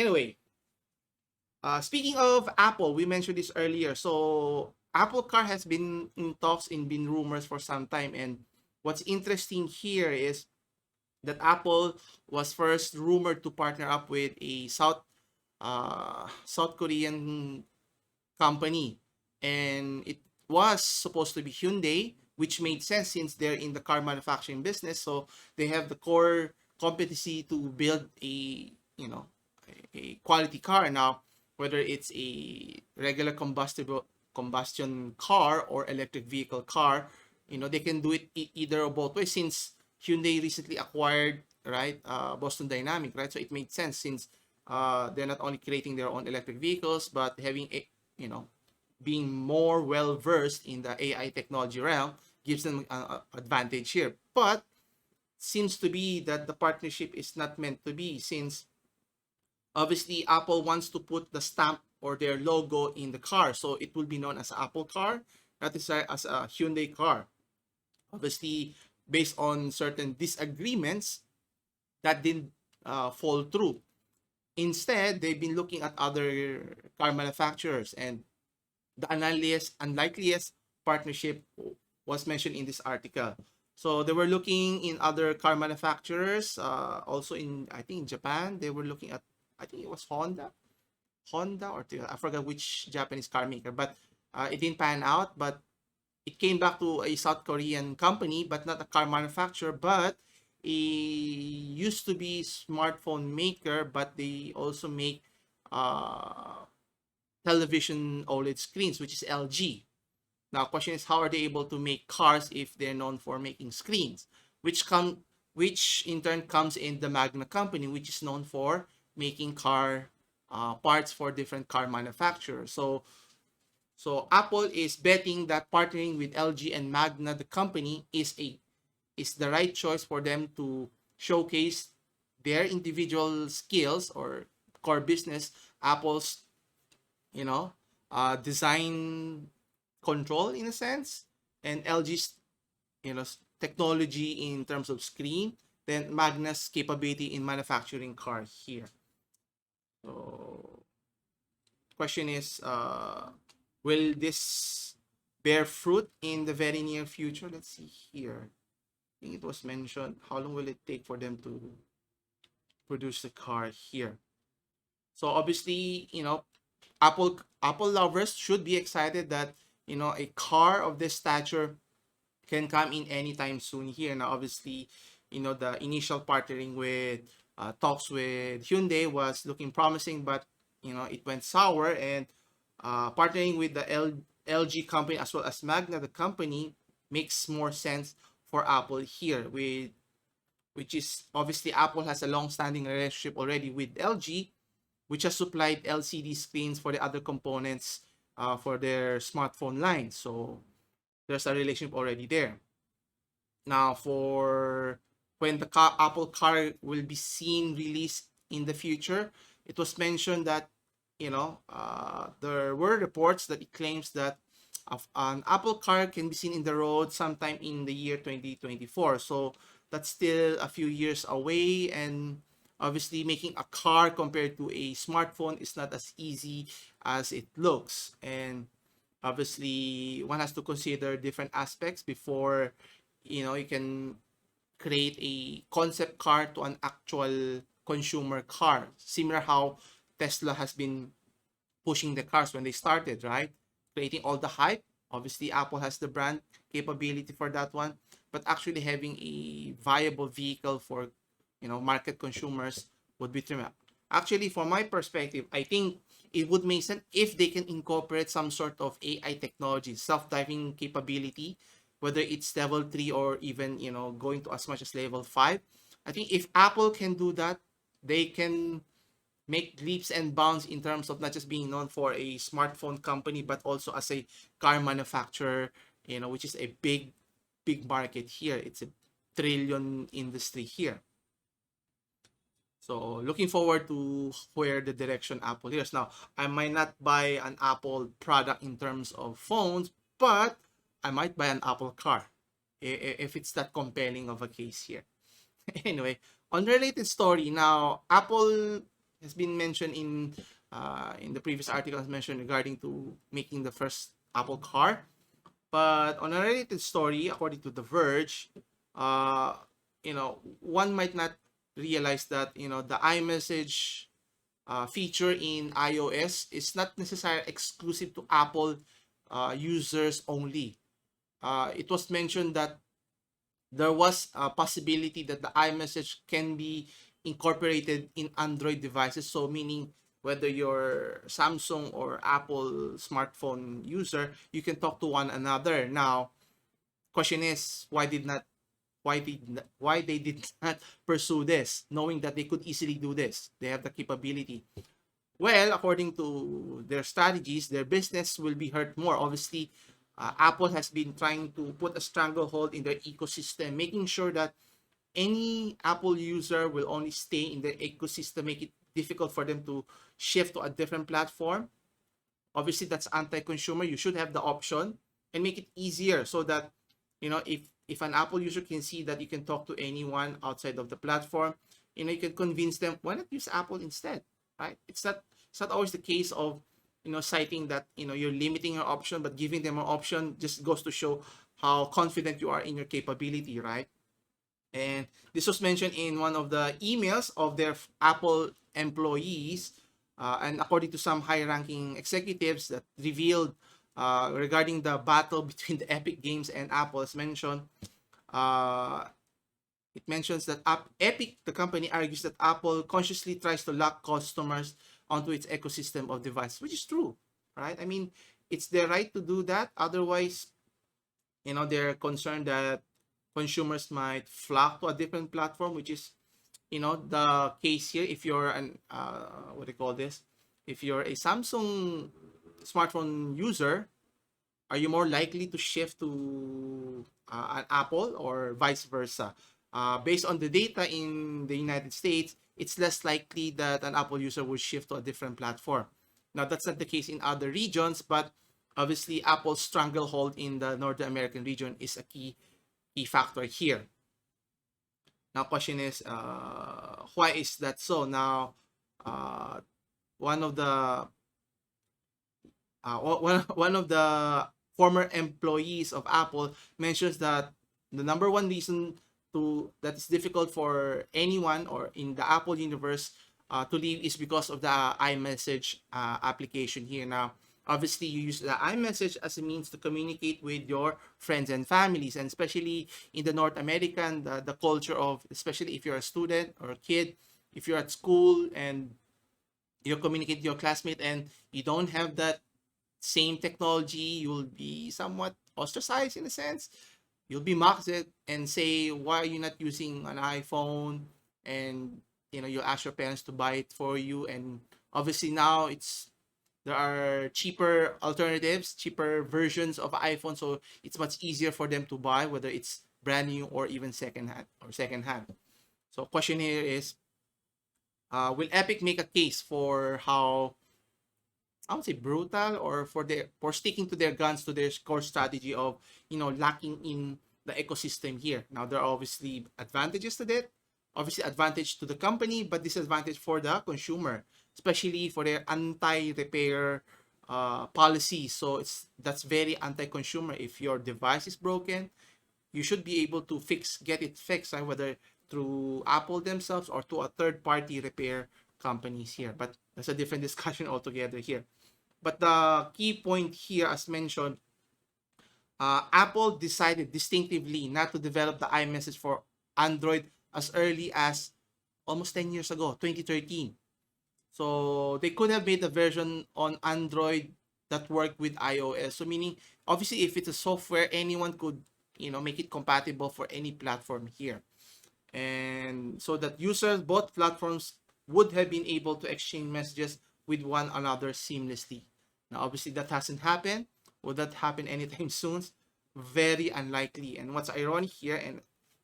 Anyway, speaking of Apple, we mentioned this earlier. So Apple Car has been in talks and been rumors for some time. And what's interesting here is that Apple was first rumored to partner up with a South Korean company, and it was supposed to be Hyundai, which made sense since they're in the car manufacturing business. So they have the core competency to build a quality car. Now, whether it's a regular combustible combustion car or electric vehicle car, they can do it either or both ways, since Hyundai recently acquired, right, Boston Dynamic, right? So it made sense since they're not only creating their own electric vehicles, but having a, being more well versed in the AI technology realm gives them an advantage here. But seems to be that the partnership is not meant to be, since obviously Apple wants to put the stamp or their logo in the car, so it will be known as Apple car, not as a Hyundai car. Obviously, based on certain disagreements, that didn't fall through. Instead, they've been looking at other car manufacturers, and the unlikeliest partnership was mentioned in this article. So they were looking in other car manufacturers, also in, I think, in Japan. They were looking at, I think it was Honda or I forgot which Japanese car maker, but it didn't pan out. But it came back to a South Korean company, but not a car manufacturer, but a used to be smartphone maker, but they also make uh, television OLED screens, which is LG. Now, question is, how are they able to make cars if they're known for making screens? Which in turn comes in the Magna company, which is known for making car parts for different car manufacturers. So Apple is betting that partnering with LG and Magna, the company, is the right choice for them to showcase their individual skills or core business. Apple's, design control in a sense, and LG's, technology in terms of screen, then Magna's capability in manufacturing cars here. So question is, will this bear fruit in the very near future? Let's see here. I think it was mentioned, how long will it take for them to produce the car here? So obviously, Apple lovers should be excited that, a car of this stature can come in anytime soon here. Now, obviously, the initial partnering with talks with Hyundai was looking promising, but it went sour. And partnering with the LG company as well as Magna, the company, makes more sense for Apple here. Which is obviously Apple has a long-standing relationship already with LG, which has supplied LCD screens for the other components for their smartphone line. So there's a relationship already there. Now, for when the Apple Car will be seen released in the future, it was mentioned that there were reports that it claims that an Apple Car can be seen in the road sometime in the year 2024. So that's still a few years away, and obviously making a car compared to a smartphone is not as easy as it looks. And obviously one has to consider different aspects before you can create a concept car to an actual consumer car, similar how Tesla has been pushing the cars when they started, right? Creating all the hype. Obviously Apple has the brand capability for that one, but actually having a viable vehicle for market consumers would be tremendous. Actually, from my perspective, I think it would make sense if they can incorporate some sort of AI technology, self-driving capability, whether it's level 3 or even going to as much as level 5. I think if Apple can do that, they can make leaps and bounds in terms of not just being known for a smartphone company, but also as a car manufacturer, which is a big market here. It's a trillion industry here. So looking forward to where the direction Apple is. Now, I might not buy an Apple product in terms of phones, but I might buy an Apple car if it's that compelling of a case here. Anyway, on related story, now Apple has been mentioned in the previous article, as mentioned regarding to making the first Apple car. But on a related story, according to The Verge, uh, one might not realize that the iMessage feature in iOS is not necessarily exclusive to Apple users only. It was mentioned that there was a possibility that the iMessage can be incorporated in Android devices. So meaning whether you're Samsung or Apple smartphone user, you can talk to one another. Now, question is why they did not pursue this, knowing that they could easily do this. They have the capability. Well, according to their strategies, their business will be hurt more. Obviously, Apple has been trying to put a stranglehold in their ecosystem, making sure that any Apple user will only stay in the ecosystem, make it difficult for them to shift to a different platform. Obviously, that's anti-consumer. You should have the option and make it easier so that if an Apple user can see that you can talk to anyone outside of the platform, you can convince them, why not use Apple instead, right? It's not always the case of citing that you're limiting your option, but giving them an option just goes to show how confident you are in your capability, right? And this was mentioned in one of the emails of their Apple employees, and according to some high-ranking executives that revealed regarding the battle between the Epic Games and Apple, as mentioned, uh, it mentions that Epic, the company, argues that Apple consciously tries to lock customers onto its ecosystem of devices, which is true, right? I mean, it's their right to do that. Otherwise, they're concerned that consumers might flock to a different platform, which is, the case here. If you're an what do you call this? If you're a Samsung smartphone user, are you more likely to shift to an Apple or vice versa? Based on the data in the United States, it's less likely that an Apple user will shift to a different platform. Now, that's not the case in other regions, but obviously, Apple's stranglehold in the North American region is a key factor here. Now, question is, why is that so? Now, uh, one of the one of the former employees of Apple mentions that the number one reason that it's difficult for anyone or in the Apple universe to leave is because of the iMessage application here. Now, obviously, you use the iMessage as a means to communicate with your friends and families, and especially in the North American, the culture of, especially if you're a student or a kid, if you're at school and you communicate with your classmate and you don't have that same technology, you'll be somewhat ostracized in a sense. You'll be mocked and say, why are you not using an iPhone? And you ask your parents to buy it for you. And obviously now there are cheaper alternatives, cheaper versions of iPhone, so it's much easier for them to buy, whether it's brand new or even second hand. So question here is, will Epic make a case for how, I would say, brutal, or for sticking to their guns, to their core strategy of locking in the ecosystem here? Now, there are obviously advantages to that, obviously advantage to the company, but disadvantage for the consumer, especially for their anti-repair policy. So that's very anti-consumer. If your device is broken, you should be able to get it fixed, right? Whether through Apple themselves or to a third-party repair companies here. But that's a different discussion altogether here. But the key point here, as mentioned, Apple decided distinctively not to develop the iMessage for Android as early as almost 10 years ago, 2013. So they could have made a version on Android that worked with iOS. So meaning, obviously, if it's a software, anyone could make it compatible for any platform here. And so that users, both platforms, would have been able to exchange messages with one another seamlessly. Now, obviously, that hasn't happened. Will that happen anytime soon? Very unlikely. And what's ironic here, and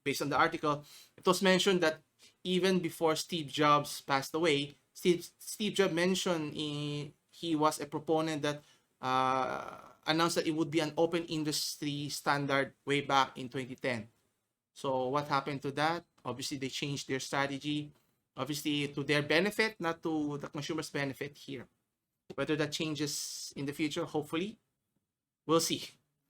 based on the article, it was mentioned that even before Steve Jobs passed away, Steve Jobs mentioned he was a proponent that announced that it would be an open industry standard way back in 2010. So what happened to that? Obviously, they changed their strategy. Obviously, to their benefit, not to the consumer's benefit here. Whether that changes in the future, hopefully, we'll see.